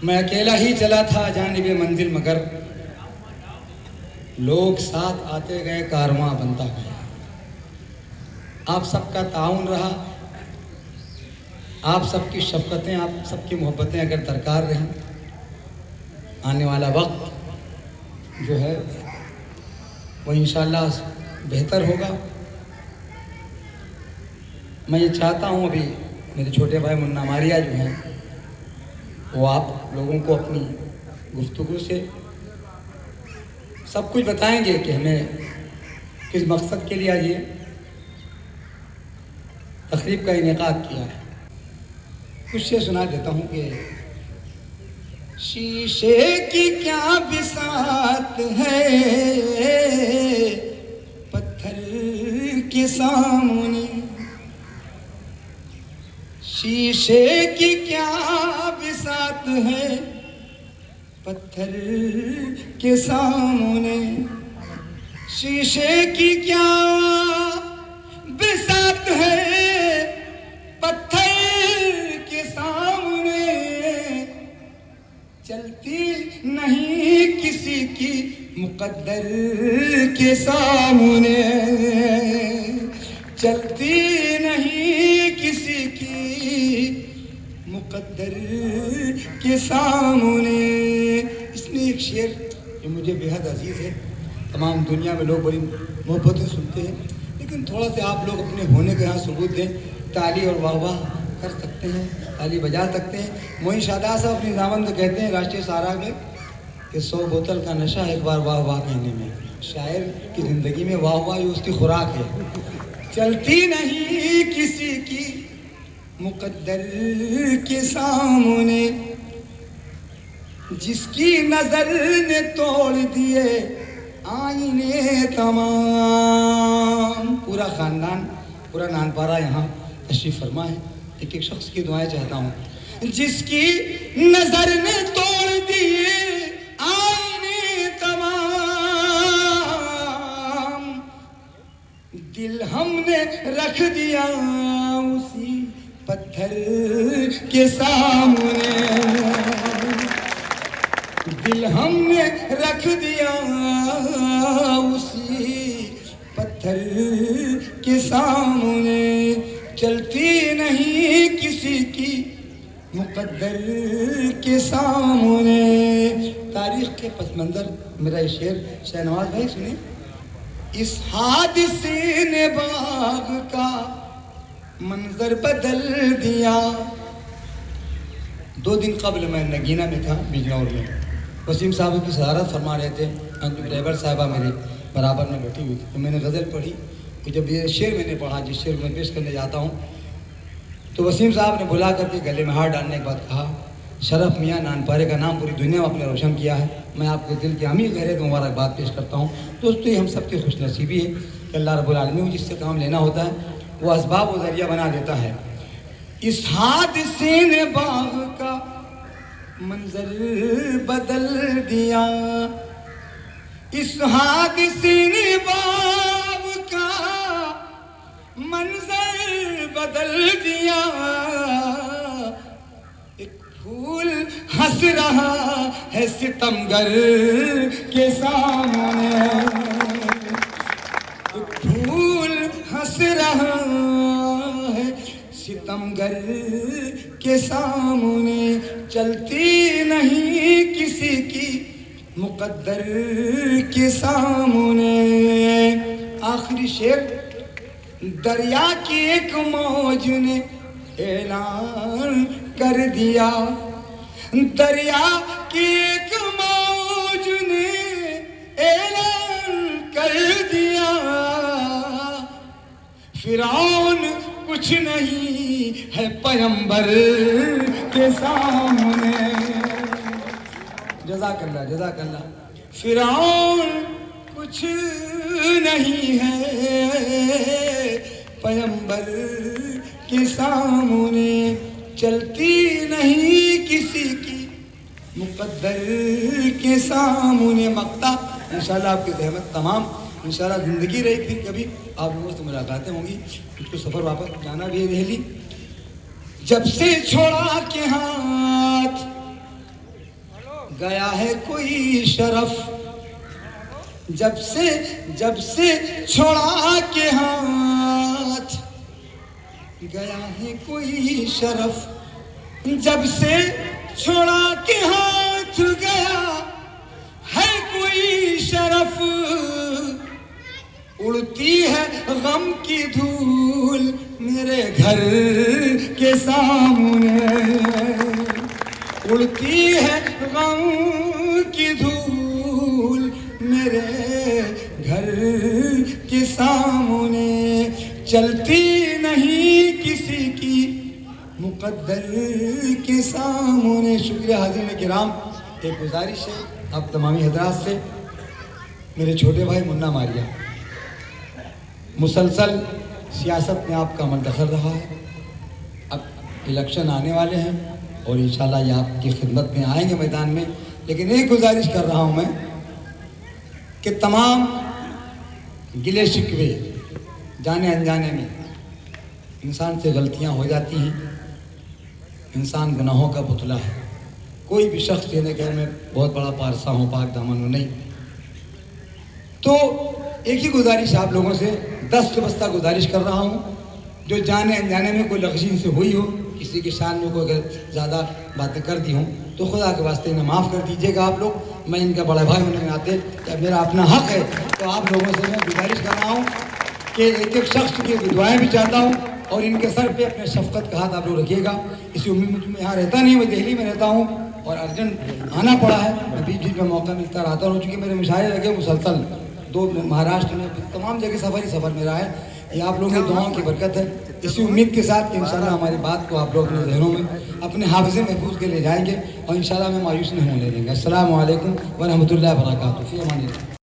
मैं अकेला ही चला था जानिबे मंजिल, मगर लोग साथ आते गए, कारवां बनता गया। आप सबका ताउन रहा, आप सबकी शफकतें, आप सबकी मोहब्बतें अगर दरकार रहीं, आने वाला वक्त जो है वो इंशाअल्लाह बेहतर होगा। मैं ये चाहता हूँ, अभी मेरे छोटे भाई मुन्ना मारिया जो हैं वो आप लोगों को अपनी गुफ्तगू से सब कुछ बताएंगे कि हमें किस मकसद के लिए आज ये तकरीब का इनेकाद किया है। कुछ से सुना देता हूँ कि शीशे की क्या बिसात है पत्थर के सामने, शीशे की क्या बिसात है पत्थर के सामने, शीशे की क्या बिसात है पत्थर के सामने, चलती नहीं किसी की मुकद्दर के सामने, चलती नहीं किसी की मुकद्दर के सामने। इसमें एक शेर जो मुझे बेहद अजीज है, तमाम दुनिया में लोग बड़ी मोहब्बत से सुनते हैं, लेकिन थोड़ा सा आप लोग अपने होने के यहाँ सबूत दें, ताली और वाह वाह कर सकते हैं, ताली बजा सकते हैं। मोइन शादा साहब अपनी दामन में कहते हैं राष्ट्रीय सारा में कि 100 बोतल का नशा एक बार वाह वाह कहने में। शायर की ज़िंदगी में वाह वाह ये उसकी खुराक है। चलती नहीं किसी की मुकद्दर के सामने, जिसकी नजर ने तोड़ दिए आईने तमाम। पूरा खानदान, पूरा नानपारा यहाँ तशरीफ फरमा है। एक एक शख्स की दुआएं चाहता हूँ। जिसकी नजर ने तोड़ दिए आईने तमाम, दिल हमने रख दिया उसी पत्थर के सामने, दिल हमने रख दिया उसी पत्थर के सामने, चलती नहीं किसी की मुकद्दर के सामने। तारीख के पस मंजर मेरा ये शेर शहनवाज भाई सुने। इस हादसे ने बाग का मंजर बदल दिया। 2 दिन कबल मैं नगीना में था, बिजनौर में। वसीम साहब की सदारत फरमा रहे थे, ड्राइवर साहबा मेरे बराबर में बैठी हुई थी, तो मैंने गज़ल पढ़ी। तो जब ये शेर मैंने पढ़ा, जिस शेर में पेश करने जाता हूँ, तो वसीम साहब ने बुला करके गले में हाथ डालने के बाद कहा, शरफ मियाँ नानपारे का नाम पूरी दुनिया में आपने रोशन किया है, मैं आपके दिल की अमीर गहरे मुबारकबाद पेश करता हूँ। दोस्तों ये हम सबकी खुशनसीबी है कि अल्लाह रब्बुल आलमीन जिससे काम लेना होता है वो असबाब व ज़रिया बना देता है। इस हादसे ने बाग का मंजर बदल दिया, इस हादसे ने बाग का मंजर बदल दिया। एक फूल हंस रहा है सितमगर के सामने, एक फूल हंस रहा है सितमगर के सामने, चलती नहीं किसी की मुकद्दर के सामने। आखिरी शेर। दरिया की एक मौज ने ऐलान कर दिया, दरिया की एक मौज ने ऐलान कर दिया, फिरौन कुछ नहीं है पैगंबर के सामने। जज़ाकल्लाह जज़ाकल्लाह। फिरौन कुछ नहीं है पैगंबर के सामने, चलती नहीं किसी की मुकद्दर के सामने। मक्ता इंशाल्लाह आपकी रहमत तमाम इंशाल्लाह ज़िंदगी रही, फिर कभी आप लोगों से मुलाकातें होंगी। मुझको सफ़र वापस जाना भी है दिल्ली। जब से छोड़ा के हाथ गया है कोई शरफ, जब से छोड़ा के हाथ, गया है कोई शरफ, जब से छोड़ा के हाथ, गया है कोई शरफ, उड़ती है गम की धूल मेरे घर के सामने, उड़ती है गम की धूल मेरे घर के सामने, चलती नहीं किसी की मुकद्दर के सामने। शुक्रिया हाज़िरीन किराम। एक गुजारिश है अब तमामी हजरात से, मेरे छोटे भाई मुन्ना मारिया मुसलसल सियासत में आपका अमल दखल रहा है, अब इलेक्शन आने वाले हैं और इंशाल्लाह ये आपकी खिदमत में आएंगे मैदान में, लेकिन एक गुजारिश कर रहा हूँ मैं कि तमाम गिले शिकवे जाने अनजाने में इंसान से गलतियाँ हो जाती हैं, इंसान गुनाहों का पुतला है, कोई भी शख्स कहने के मैं बहुत बड़ा पारसा हूँ, पाक दामन हूँ, नहीं। तो एक ही गुजारिश आप लोगों से, दस्त बस्ता गुजारिश कर रहा हूँ, जो जाने अनजाने में कोई लफ्ज़ से हुई हो, किसी की शान में कोई अगर ज़्यादा बातें कर दी हों तो खुदा के वास्ते इन्हें माफ़ कर दीजिएगा आप लोग। मैं इनका बड़ा भाई होने के नाते या मेरा अपना हक़ है, तो आप लोगों से मैं गुजारिश कर रहा हूँ कि एक एक शख्स की दुआएँ भी चाहता हूँ और इनके सर पे अपने शफ़क़त का हाथ आप लोग रखिएगा। इसी उम्मीद में मैं यहाँ रहता नहीं, मैं दिल्ली में रहता हूँ और अर्जेंट आना पड़ा है, मैं बीच बीच में मौका मिलता रहता हूँ, चूँकि मेरे मुशायरे लगे मुसलसल, 2 महाराष्ट्र में तमाम जगह सफ़र मेरा है। ये आप लोगों की दुआओं की बरकत है। इसी उम्मीद के साथ कि इंशाल्लाह हमारी बात को आप लोग अपने जहनों में अपने हाफ़िज़े महफूज के ले जाएंगे और इंशाल्लाह हमें मायूस नहीं होने देंगे। अस्सलामु अलैकुम व रहमतुल्लाहि व बरकातहू।